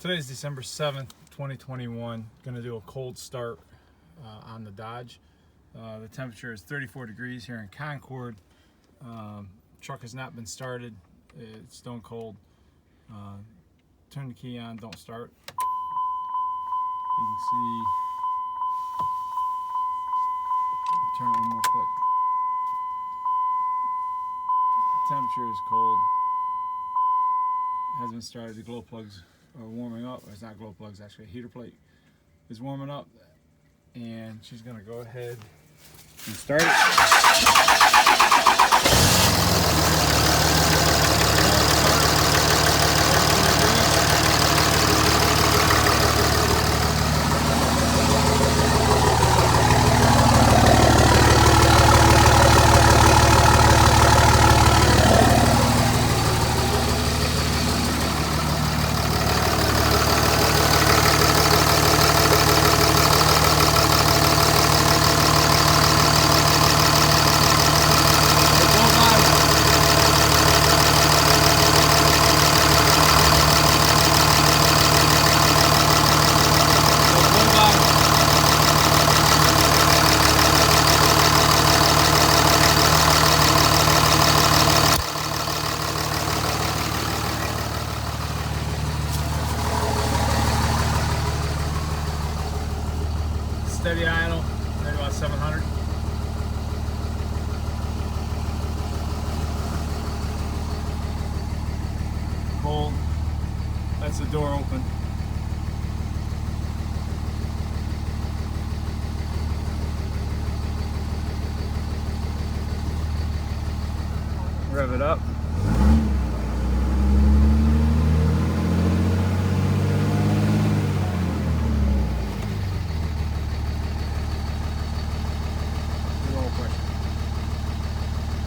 Today's December 7th, 2021. Going to do a cold start on the Dodge. The temperature is 34 degrees here in Concord. Truck has not been started. It's stone cold. Turn the key on, don't start. You can see, turn it one more quick. Temperature is cold. Hasn't been started. The glow plugs are warming up. It's not glow plugs, actually. A heater plate is warming up, and she's gonna go ahead and start it. Steady idle, right about 700. Cold. That's the door open. Rev it up. Low pressure.